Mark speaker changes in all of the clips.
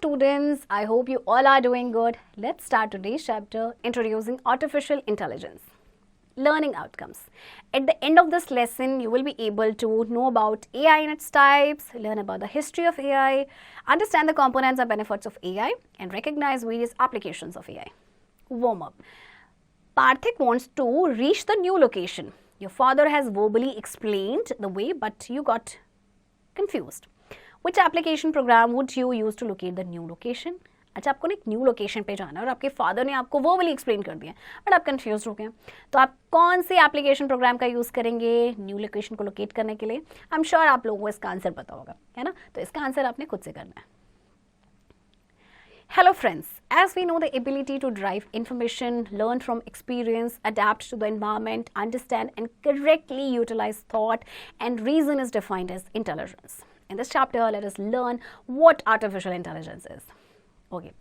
Speaker 1: students, I hope you all are doing good. Let's start today's chapter introducing artificial intelligence. Learning outcomes. At the end of this lesson, you will be able to know about AI and its types, learn about the history of AI, understand the components and benefits of AI, and recognize various applications of AI. Warm up. Parthik wants to reach the new location. Your father has verbally explained the way, but you got confused. Which application program would you use to locate the new location? अच्छा, आपको एक new location पे जाना है और आपके father ने आपको वर्बली एक्सप्लेन कर दिया बट आप कंफ्यूज हो गए, तो आप कौन से एप्लीकेशन प्रोग्राम का यूज़ करेंगे न्यू लोकेशन को लोकेट करने के लिए? आई एम श्योर आप लोगों को इसका आंसर पता होगा, है ना? तो इसका आंसर आपने खुद से करना है. Hello friends, as we know the ability to derive information, learn from experience, adapt to the environment, understand and correctly utilize thought and reason is defined as intelligence. In this chapter, let us learn what artificial intelligence is. Okay.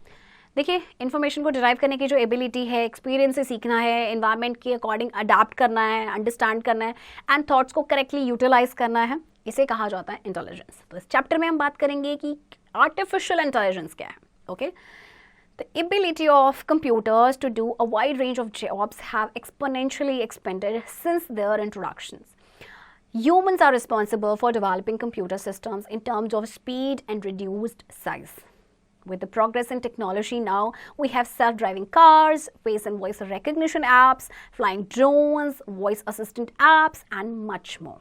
Speaker 1: देखिए, information को derive करने की जो ability है, experience से सीखना है, environment के अकॉर्डिंग अडाप्ट करना है, अंडरस्टैंड करना है एंड थॉट्स को करेक्टली यूटिलाइज करना है, इसे कहा जाता है इंटेलिजेंस. तो इस चैप्टर में हम बात करेंगे कि आर्टिफिशियल इंटेलिजेंस क्या है. Okay, The ability of computers to do a wide range of jobs have exponentially expanded since their introductions. Humans are responsible for developing computer systems in terms of speed and reduced size. With the progress in technology now, we have self-driving cars, face and voice recognition apps, flying drones, voice assistant apps, and much more.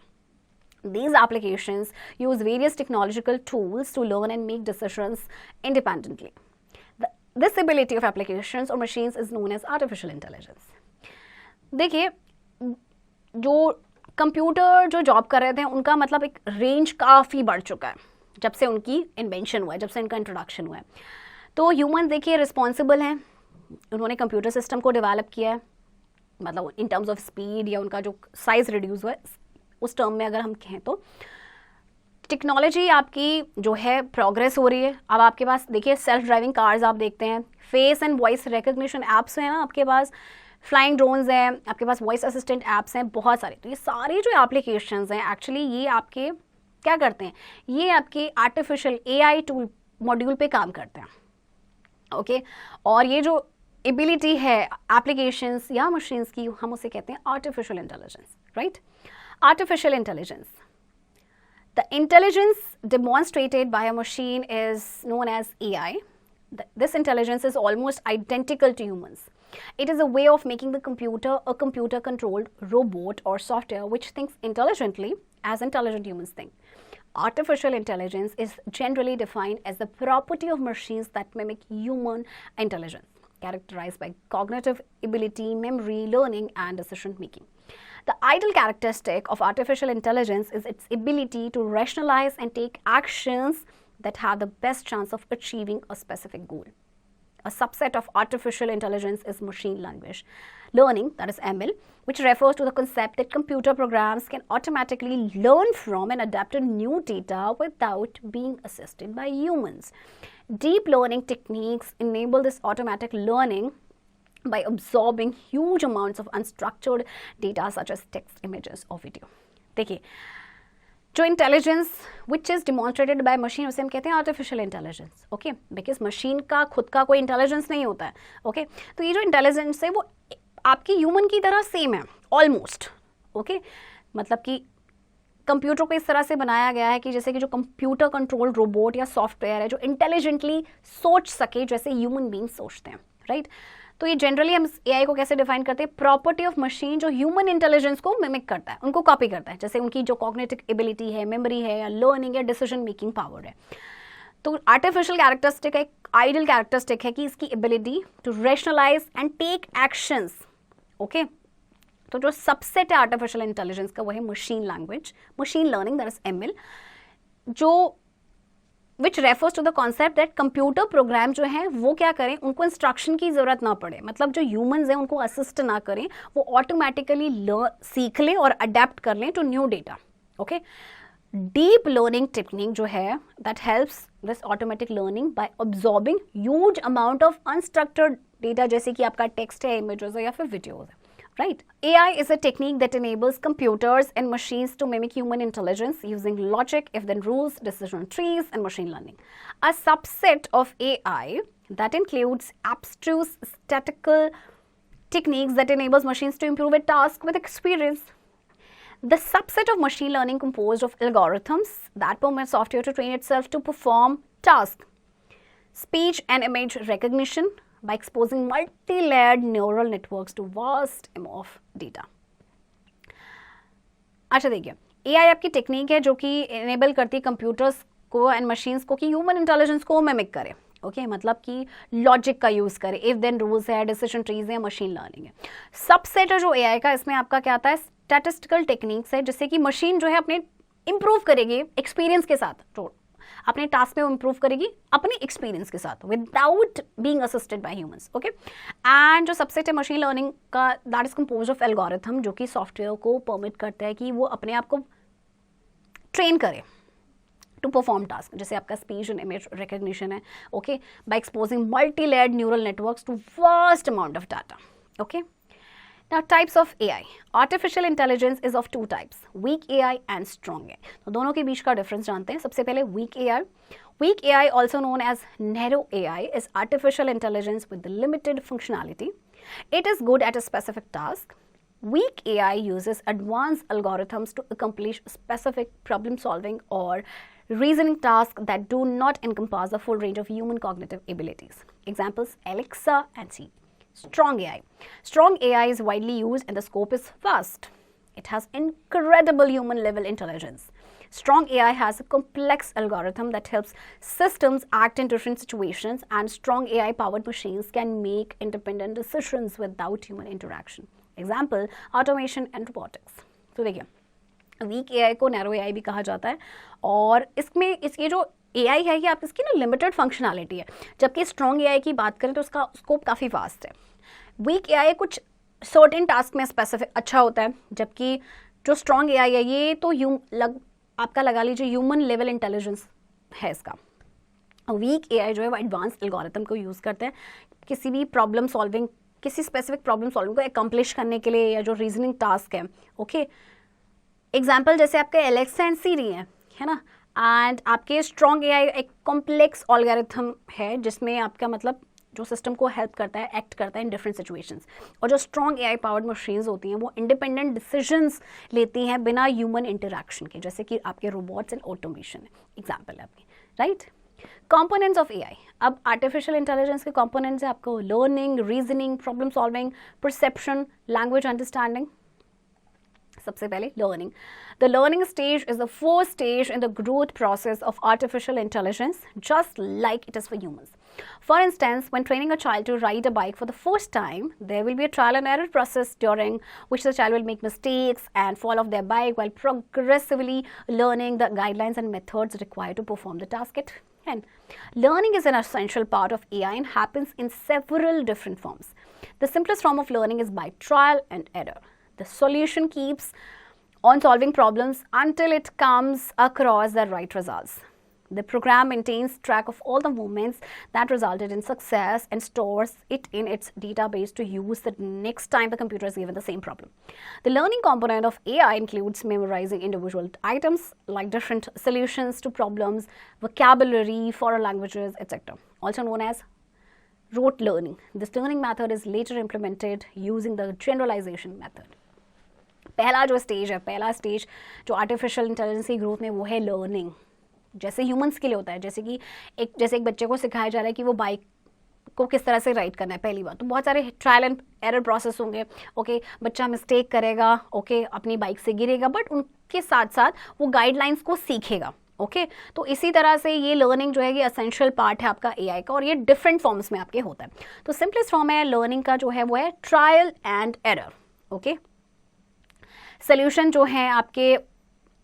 Speaker 1: These applications use various technological tools to learn and make decisions independently. This ability of applications or machines is known as artificial intelligence. देखिए, जो computer जो job कर रहे थे उनका मतलब एक range काफ़ी बढ़ चुका है जब से उनकी इन्वेंशन हुआ है, जब से इनका इंट्रोडक्शन हुआ है. तो ह्यूमन देखिए रिस्पॉन्सिबल हैं, उन्होंने कंप्यूटर सिस्टम को डेवलप किया है, मतलब इन टर्म्स ऑफ स्पीड या उनका जो साइज़ रिड्यूस हुआ है उस टर्म में अगर हम कहें तो टेक्नोलॉजी आपकी जो है प्रोग्रेस हो रही है. अब आपके पास देखिए सेल्फ ड्राइविंग कार्स आप देखते हैं, face and voice recognition apps हैं ना आपके पास, फ्लाइंग ड्रोन्स हैं, आपके पास वॉइस असिस्टेंट ऐप्स हैं, बहुत सारे. तो ये सारे जो एप्लीकेशंस हैं एक्चुअली ये आपके क्या करते हैं, ये आपके आर्टिफिशियल AI टूल मॉड्यूल पे काम करते हैं. ओके, और ये जो एबिलिटी है एप्लीकेशंस या मशीन्स की हम उसे कहते हैं artificial intelligence. Right, artificial intelligence. The intelligence demonstrated by a machine is known as AI. This intelligence is almost identical to humans. It is a way of making the computer a computer-controlled robot or software which thinks intelligently as intelligent humans think. Artificial intelligence is generally defined as the property of machines that mimic human intelligence, characterized by cognitive ability, memory, learning, and decision-making. The ideal characteristic of artificial intelligence is its ability to rationalize and take actions that have the best chance of achieving a specific goal. A subset of artificial intelligence is machine language learning, that is ML, which refers to the concept that computer programs can automatically learn from and adapt to new data without being assisted by humans. Deep learning techniques enable this automatic learning by absorbing huge amounts of unstructured data such as text, images or video. देखिए, जो intelligence which is demonstrated by machine उसे हम कहते हैं artificial intelligence. Okay, because machine का खुद का कोई इंटेलिजेंस नहीं होता है. ओके, तो ये जो इंटेलिजेंस है वो आपकी ह्यूमन की तरह सेम है ऑलमोस्ट. ओके, मतलब कि कंप्यूटर को इस तरह से बनाया गया है कि जैसे कि जो कंप्यूटर कंट्रोल रोबोट या सॉफ्टवेयर है जो इंटेलिजेंटली सोच सके जैसे ह्यूमन बीइंग सोचते हैं. राइट, तो ये जनरली हम AI को कैसे डिफाइन करते हैं? प्रॉपर्टी ऑफ मशीन जो ह्यूमन इंटेलिजेंस को मिमिक करता है, उनको कॉपी करता है, जैसे उनकी जो कॉग्निटिव एबिलिटी है, मेमोरी है या लर्निंग या डिसीजन मेकिंग पावर है. तो आर्टिफिशियल कैरेक्टरिस्टिक एक आइडियल कैरेक्टरिस्टिक है कि इसकी ability to rationalize and take actions. Okay, तो जो सबसेट है आर्टिफिशियल इंटेलिजेंस का वो है machine language, machine learning, that is ML, जो which refers to the concept that computer program जो है वो क्या करें, उनको इंस्ट्रक्शन की ज़रूरत ना पड़े, मतलब जो ह्यूमंस हैं उनको असिस्ट ना करें, वो ऑटोमेटिकली सीख लें और अडेप्ट कर लें to new data. Okay, deep learning technique जो है that helps this automatic learning by absorbing huge amount of unstructured data, जैसे कि आपका टेक्स्ट है, इमेजेस है या फिर वीडियोज है. right? AI is a technique that enables computers and machines to mimic human intelligence using logic, if-then rules, decision trees, and machine learning. A subset of AI that includes abstruse statistical techniques that enables machines to improve a task with experience. The subset of machine learning composed of algorithms that permit software to train itself to perform tasks. Speech and image recognition by exposing multi-layered neural networks to vast amount of data. अच्छा देखिए, AI आपकी technique है जो कि enable करती है computers को and machines को कि ह्यूमन इंटेलिजेंस को मिमिक करे. ओके मतलब कि लॉजिक का यूज़ करे, इफ देन रूल्स है, डिसीजन ट्रीज है, मशीन लर्निंग है. सबसेट है जो AI का, इसमें आपका क्या आता है, स्टैटिस्टिकल टेक्निक्स है जिससे कि मशीन जो है अपने इंप्रूव करेगी एक्सपीरियंस के साथ, तो अपने टास्क में वो इंप्रूव करेगी अपने एक्सपीरियंस के साथ without being assisted by humans. Okay and जो सबसेट है मशीन लर्निंग का, that is compose of algorithm जो कि सॉफ्टवेयर को परमिट करता है कि वो अपने आप को ट्रेन करे to perform task, जैसे आपका speech and image recognition है, okay, by exposing multi-layered neural networks to vast amount of data. Okay, now types of AI. Artificial intelligence is of two types, weak AI and strong AI. तो दोनों के बीच का difference जानते हैं. सबसे पहले weak AI. Weak AI, also known as narrow AI, is artificial intelligence with limited functionality. It is good at a specific task. Weak AI uses advanced algorithms to accomplish specific problem solving or reasoning tasks that do not encompass the full range of human cognitive abilities. Examples, Alexa and Siri. Strong AI. Strong AI is widely used and the scope is vast. It has incredible human level intelligence. Strong AI has a complex algorithm that helps systems act in different situations, and strong AI powered machines can make independent decisions without human interaction. Example, automation and robotics. तो देखिए, week AI को narrow AI भी कहा जाता है, और इसमें इसकी जो AI है ये आप इसकी ना लिमिटेड फंक्शनैलिटी है, जबकि स्ट्रॉन्ग AI की बात करें तो उसका स्कोप काफ़ी वास्ट है. वीक AI कुछ सर्टेन टास्क में स्पेसिफिक अच्छा होता है, जबकि जो स्ट्रॉन्ग AI है ये तो आपका लगा लीजिए ह्यूमन लेवल इंटेलिजेंस है इसका. वीक AI जो है वो एडवांस एल्गोरिथम को यूज़ करते हैं किसी भी प्रॉब्लम सॉल्विंग, किसी स्पेसिफिक प्रॉब्लम सॉल्विंग को एकम्प्लिश करने के लिए, या जो रीजनिंग टास्क है. ओके एग्जाम्पल जैसे आपके एलेक्सा एंड सीरी है ना, एंड आपके स्ट्रॉन्ग AI एक कॉम्प्लेक्स एल्गोरिथम है जिसमें आपका मतलब जो सिस्टम को हेल्प करता है, एक्ट करता है इन डिफरेंट सिचुएशंस. और जो स्ट्रॉन्ग AI पावर्ड मशीन्स होती हैं वो इंडिपेंडेंट डिसीजंस लेती हैं बिना ह्यूमन इंटरेक्शन के, जैसे कि आपके रोबोट्स एंड ऑटोमेशन है एग्जाम्पल है आपकी, राइट. Components of AI. अब आर्टिफिशियल इंटेलिजेंस के कंपोनेंट्स है आपको learning, reasoning, problem solving, perception, language understanding. सबसे पहले learning. The learning stage is the first stage in the growth process of artificial intelligence, just like it is for humans. For instance, when training a child to ride a bike for the first time, there will be a trial and error process during which the child will make mistakes and fall off their bike while progressively learning the guidelines and methods required to perform the task at hand. Learning is an essential part of AI and happens in several different forms. The simplest form of learning is by trial and error. The solution keeps on solving problems until it comes across the right results. The program maintains track of all the movements that resulted in success and stores it in its database to use the next time the computer is given the same problem. The learning component of AI includes memorizing individual items like different solutions to problems, vocabulary, foreign languages, etc. Also known as rote learning. This learning method is later implemented using the generalization method. पहला जो stage है, पहला stage जो artificial intelligence की growth में वो है learning. जैसे ह्यूमंस के लिए होता है, जैसे कि एक बच्चे को सिखाया जा रहा है कि वो बाइक को किस तरह से राइड करना है. पहली बार तो बहुत सारे ट्रायल एंड एरर प्रोसेस होंगे. ओके बच्चा मिस्टेक करेगा, ओके अपनी बाइक से गिरेगा, बट उनके साथ साथ वो गाइडलाइंस को सीखेगा. ओके तो इसी तरह से ये लर्निंग जो है ये असेंशियल पार्ट है आपका AI का, और ये डिफरेंट फॉर्म्स में आपके होता है. तो सिंपलेस्ट फॉर्म है लर्निंग का जो है वो है trial and error. Okay solution जो है आपके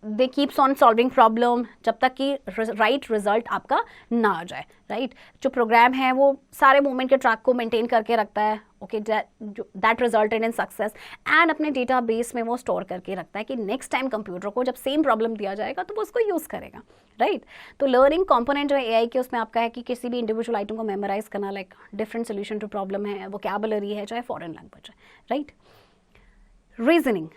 Speaker 1: दे कीप्स ऑन सॉल्विंग प्रॉब्लम जब तक कि राइट रिजल्ट आपका ना आ जाए, राइट. जो प्रोग्राम है वो सारे मूवमेंट के ट्रैक को मेंटेन करके रखता है. Okay that resulted in success, and अपने डेटाबेस में वो स्टोर करके रखता है कि नेक्स्ट टाइम कंप्यूटर को जब सेम प्रॉब्लम दिया जाएगा तो वो उसको यूज़ करेगा, राइट. तो लर्निंग कंपोनेंट जो है AI के उसमें आपका है कि किसी भी इंडिविजुअल आइटम को मेमोराइज करना, like different solution to problem है, वोकैबुलरी है, चाहे फॉरेन लैंग्वेज है, right. Reasoning.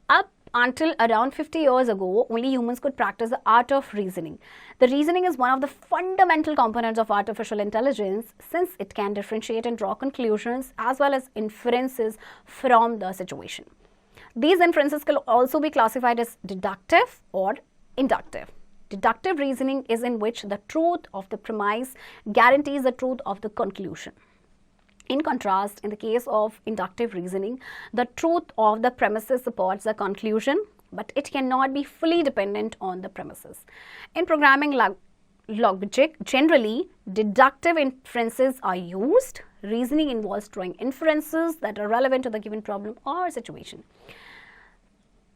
Speaker 1: Up until around 50 years ago, only humans could practice the art of reasoning. The reasoning is one of the fundamental components of artificial intelligence, since it can differentiate and draw conclusions as well as inferences from the situation. These inferences can also be classified as deductive or inductive. Deductive reasoning is in which the truth of the premise guarantees the truth of the conclusion. In contrast, in the case of inductive reasoning, the truth of the premises supports the conclusion, but it cannot be fully dependent on the premises. In programming logic, generally, deductive inferences are used. Reasoning involves drawing inferences that are relevant to the given problem or situation.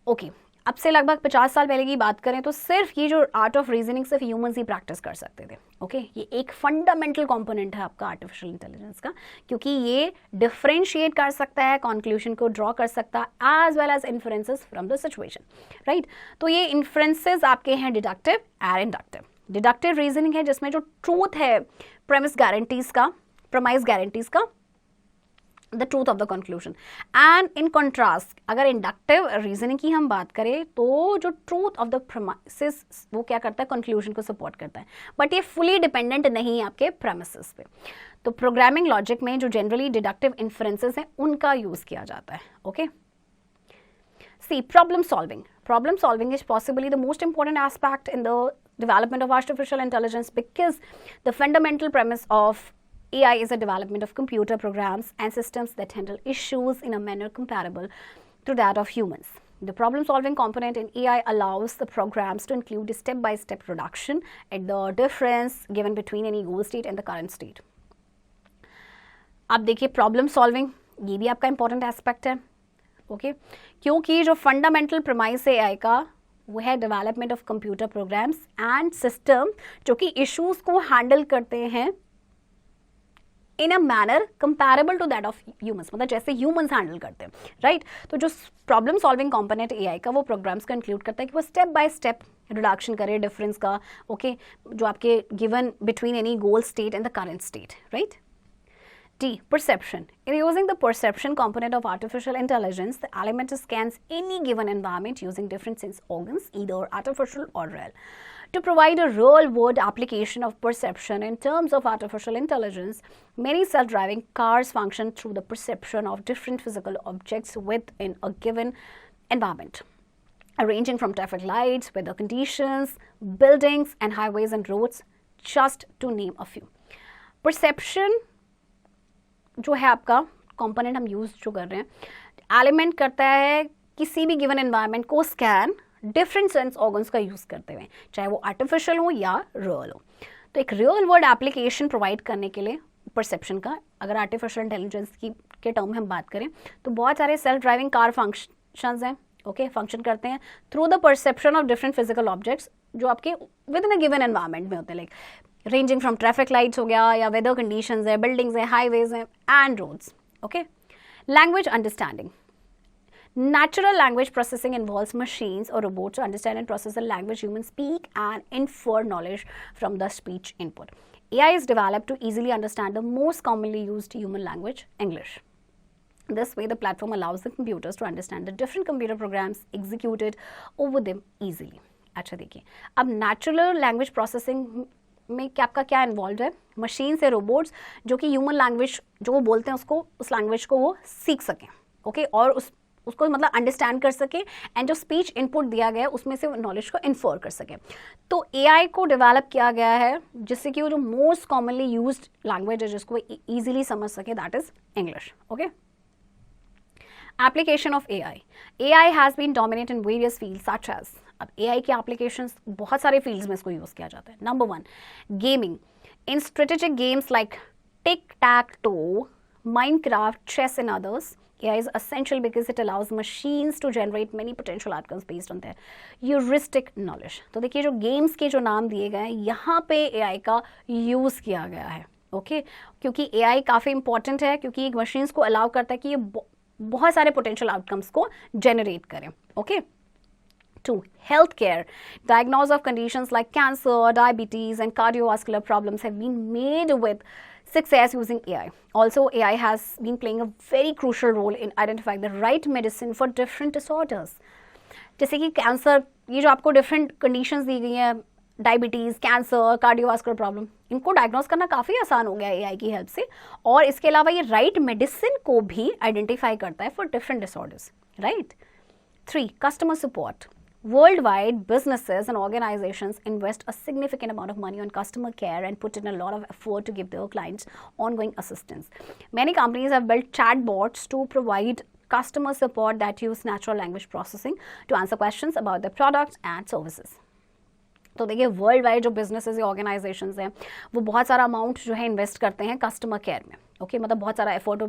Speaker 1: Okay. अब से लगभग 50 साल पहले की बात करें तो सिर्फ ये जो आर्ट ऑफ रीजनिंग सिर्फ ह्यूमंस ही प्रैक्टिस कर सकते थे. ओके ये एक फंडामेंटल कंपोनेंट है आपका आर्टिफिशियल इंटेलिजेंस का, क्योंकि ये डिफरेंशिएट कर सकता है, कंक्लूजन को ड्रॉ कर सकता है as well as inferences from the situation. Right, तो ये इन्फ्रेंसेस आपके हैं deductive and inductive. Deductive reasoning है जिसमें जो ट्रूथ है प्रेमिस गारंटीज का the truth of the conclusion. And in contrast अगर इंडक्टिव रीजनिंग की हम बात करें तो जो ट्रूथ ऑफ द प्रेमिसेस वो क्या करता है, कंक्लूजन को सपोर्ट करता है, बट ये फुली डिपेंडेंट नहीं है आपके प्रेमिसेस पे. तो प्रोग्रामिंग लॉजिक में जो जनरली डिडक्टिव इन्फ्रेंसेस हैं उनका यूज किया जाता है. Okay C problem solving. Problem solving is possibly the most important aspect in the development of artificial intelligence, because the fundamental premise of AI is a development of computer programs and systems that handle issues in a manner comparable to that of humans. The problem-solving component in AI allows the programs to include a step-by-step reduction at the difference given between any goal state and the current state. अब देखिए problem solving, ये भी आपका important aspect है. Okay क्योंकि जो fundamental premise है AI का वो है development of computer programs and system जो कि इश्यूज को हैंडल करते हैं in a manner comparable to that of humans, मतलब जैसे ह्यूमंस हैंडल करते हैं. राइट, तो जो प्रॉब्लम सॉल्विंग कंपोनेंट एआई का वो प्रोग्राम्स का इंक्लूड करता है कि वो स्टेप बाय स्टेप रिडक्शन करे डिफरेंस का. ओके जो आपके given between any goal state and the current state. Right. D. Perception. In using the perception component of artificial intelligence, the element scans any given environment using different sense organs, either artificial or real. To provide a real-world application of perception in terms of artificial intelligence, many self-driving cars function through the perception of different physical objects within a given environment, ranging from traffic lights, weather conditions, buildings, and highways and roads, just to name a few. Perception जो है आपका component हम use जो कर रहे हैं element करता है किसी भी गिवन एनवायरनमेंट को स्कैन डिफरेंट सेंस ऑर्गन्स का यूज करते हुए, चाहे वो आर्टिफिशियल हो या रियल हो. तो एक रियल वर्ल्ड एप्लीकेशन प्रोवाइड करने के लिए परसेप्शन का, अगर आर्टिफिशियल इंटेलिजेंस की के टर्म में हम बात करें तो बहुत सारे सेल्फ ड्राइविंग कार फंक्शंस हैं. ओके फंक्शन करते हैं through the perception of different physical objects जो आपके within a given environment में होते हैं, like ranging from traffic lights हो गया या वेदर कंडीशंस है, बिल्डिंग्स है, हाईवेज हैं and roads. Okay language understanding. Natural language processing involves machines or robots to understand and process the language humans speak and infer knowledge from the speech input. AI is developed to easily understand the most commonly used human language, English. This way, the platform allows the computers to understand the different computer programs executed over them easily. अच्छा देखिए, अब natural language processing में क्या आपका क्या involve है, machine से robots जो कि ह्यूमन लैंग्वेज जो वो बोलते हैं उसको उस लैंग्वेज को वो सीख सकें. ओके और उसको मतलब अंडरस्टैंड कर सके एंड जो स्पीच इनपुट दिया गया है उसमें से नॉलेज को इन्फर कर सके. तो एआई को डेवलप किया गया है जिससे कि वो जो मोस्ट कॉमनली यूज्ड लैंग्वेज है जिसको ईजिली समझ सके, that is English. Okay application of AI. AI has been dominate in various fields such as. अब एआई के एप्लीकेशंस बहुत सारे फील्ड्स में इसको यूज़ किया जाता है. Number 1 gaming. In strategic games like tic tac toe, Minecraft, chess and others, AI is essential because it allows machines to generate many potential outcomes based on their heuristic knowledge. तो देखिए जो games के जो नाम दिए गए हैं यहाँ पे AI का यूज़ किया गया है. ओके क्योंकि AI काफ़ी इंपॉर्टेंट है क्योंकि एक मशीन्स को अलाउ करता है कि ये बहुत सारे पोटेंशियल आउटकम्स को जनरेट करें. Okay 2. Healthcare. Diagnosis of conditions like cancer, diabetes, and cardiovascular problems have been made with Success using AI. Also, AI has been playing a very crucial role in identifying the right medicine for different disorders. जैसे कि cancer, ये जो आपको different conditions दी गई हैं, diabetes, cancer, cardiovascular problem, इनको diagnose करना काफ़ी आसान हो गया है एआई की हेल्प से. और इसके अलावा ये राइट मेडिसिन को भी आइडेंटिफाई करता है for different disorders, right. 3. Customer support. Worldwide, businesses and organizations invest a significant amount of money on customer care and put in a lot of effort to give their clients ongoing assistance. Many companies have built chatbots to provide customer support that use natural language processing to answer questions about their products and services. तो देखिए, world wide जो businesses या organisations हैं वो बहुत सारा amount जो है इन्वेस्ट करते हैं कस्टमर केयर में. ओके, मतलब बहुत सारा एफर्ट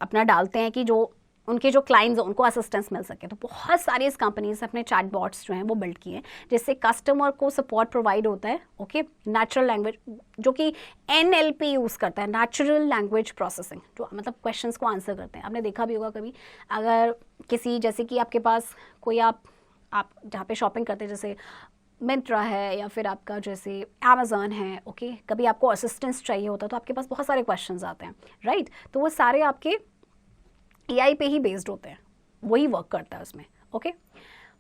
Speaker 1: अपना डालते हैं कि जो उनके जो क्लाइंट्स हैं उनको असिस्टेंस मिल सके. तो बहुत सारी इस कंपनीज ने अपने चैट बॉट्स जो हैं वो बिल्ड किए हैं जिससे कस्टमर को सपोर्ट प्रोवाइड होता है. ओके, नेचुरल लैंग्वेज जो कि NLP यूज़ करता है, नेचुरल लैंग्वेज प्रोसेसिंग, जो मतलब क्वेश्चंस को आंसर करते हैं. आपने देखा भी होगा कभी, अगर किसी, जैसे कि आपके पास कोई आप जहाँ पे शॉपिंग करते हैं, जैसे मिंत्रा है या फिर आपका जैसे अमेज़ॉन है. ओके, कभी आपको असिस्टेंस चाहिए होता है तो आपके पास बहुत सारे क्वेश्चंस आते हैं, राइट. तो वो सारे आपके AI पे ही बेस्ड होते हैं, वही वर्क करता है उसमें. Okay.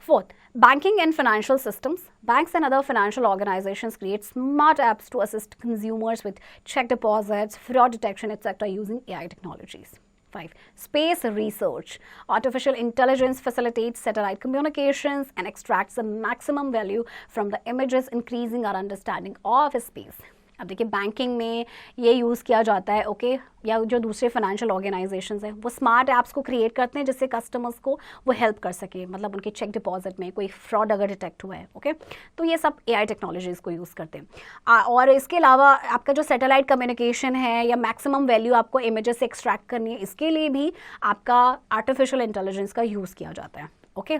Speaker 1: 4th, banking and financial systems. Banks and other financial organizations create smart apps to assist consumers with check deposits, fraud detection, etc. using AI technologies. 5. Space research. Artificial intelligence facilitates satellite communications and extracts the maximum value from the images, increasing our understanding of space. अब देखिए, banking में ये use किया जाता है. Okay, या जो दूसरे फाइनेंशियल ऑर्गेनाइजेशंस हैं वो स्मार्ट ऐप्स को क्रिएट करते हैं जिससे कस्टमर्स को वो हेल्प कर सके, मतलब उनके चेक डिपॉजिट में कोई फ्रॉड अगर डिटेक्ट हुआ है. ओके, तो ये सब AI टेक्नोलॉजीज़ को यूज़ करते हैं. और इसके अलावा आपका जो सैटेलाइट कम्युनिकेशन है या मैक्सिमम वैल्यू आपको इमेजेस से एक्सट्रैक्ट करनी है, इसके लिए भी आपका आर्टिफिशियल इंटेलिजेंस का यूज़ किया जाता है. Okay.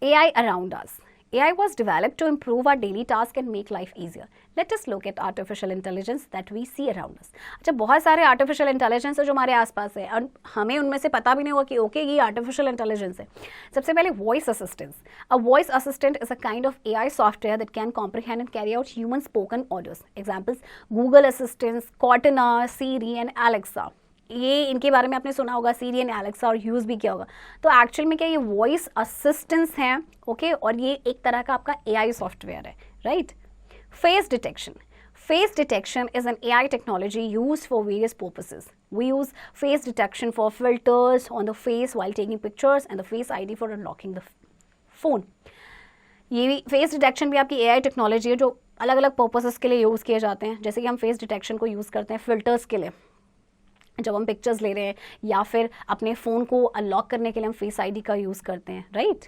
Speaker 1: AI around us. AI was developed to improve our daily tasks and make life easier. Let us look at artificial intelligence that we see around us. अच्छा, बहुत सारे artificial intelligence है जो हमारे आसपास है और हमें उनमें से पता भी नहीं होगा कि ओके ये artificial intelligence है. सबसे पहले voice assistants. A voice assistant is a kind of AI software that can comprehend and carry out human spoken orders. Examples: Google Assistants, Cortana, Siri and Alexa. ये इनके बारे में आपने सुना होगा, सीरी एंड एलेक्सा, और यूज़ भी किया होगा. तो एक्चुअल में क्या ये वॉइस असिस्टेंट्स हैं. ओके, और ये एक तरह का आपका AI सॉफ्टवेयर है, right. Face detection. Face detection is an AI technology used for various purposes. We use face detection for filters on the face while taking pictures and the Face ID for unlocking the phone. ये भी face detection भी आपकी AI technology है जो अलग अलग purposes के लिए यूज़ किए जाते हैं. जैसे कि हम फेस डिटेक्शन को यूज़ करते हैं फिल्टर्स के लिए, जब हम पिक्चर्स ले रहे हैं, या फिर अपने फ़ोन को अनलॉक करने के लिए हम फेस ID का यूज़ करते हैं, right.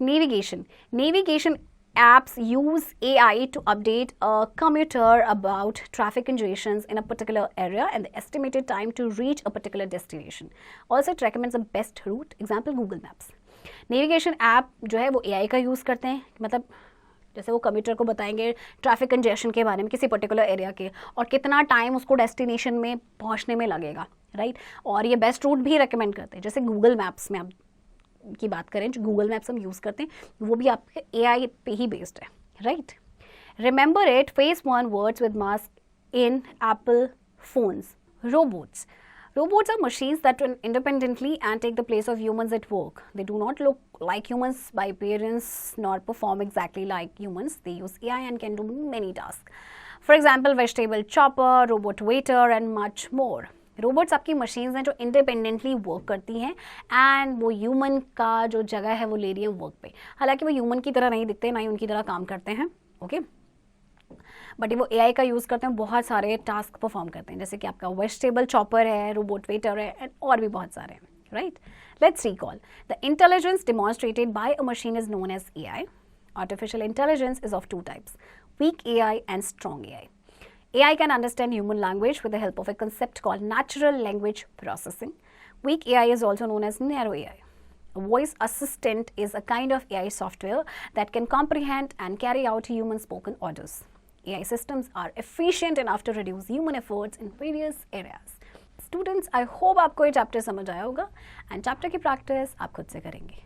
Speaker 1: Navigation apps use AI to update a commuter about traffic congestions in a particular area and the estimated time to reach a particular destination. Also, it recommends the best route. Example: Google Maps. Navigation app जो है वो AI का use करते हैं, मतलब जैसे वो computer को बताएंगे ट्रैफिक कंजेशन के बारे में किसी पर्टिकुलर एरिया के, और कितना टाइम उसको डेस्टिनेशन में पहुंचने में लगेगा, राइट. और ये बेस्ट रूट भी रेकमेंड करते हैं. जैसे गूगल मैप्स में आप की बात करें, जो गूगल मैप्स हम यूज़ करते हैं वो भी आपके AI पे ही बेस्ड है, right. Remember it, phase one words with mask in Apple phones. Robots. Robots are machines that run independently and take the place of humans at work. They do not look like humans by appearance nor perform exactly like humans. They use AI and can do many tasks. For example, vegetable chopper, robot waiter and much more. Robots आपकी machines हैं जो independently work करती हैं and वो human का जो जगह है वो ले रही है वर्क पे. हालांकि वो ह्यूमन की तरह नहीं दिखते, ना ही उनकी तरह काम करते हैं, ओके. बट वो AI का यूज़ करते हैं, बहुत सारे टास्क परफॉर्म करते हैं, जैसे कि आपका वेजिटेबल चॉपर है, रोबोट वेटर है, एंड और भी बहुत सारे हैं, right. Let's recall. The intelligence demonstrated by a machine is known as AI. Artificial intelligence is of two types: weak AI and strong AI. AI can understand human language with the help of a concept called natural language processing. Weak AI is also known as narrow AI. A voice assistant is a kind of AI software that can comprehend and carry out human spoken orders. AI systems are efficient enough to reduce human efforts in various areas. Students, I hope आपको ये chapter समझ आया होगा, and chapter की practice आप खुद से करेंगे.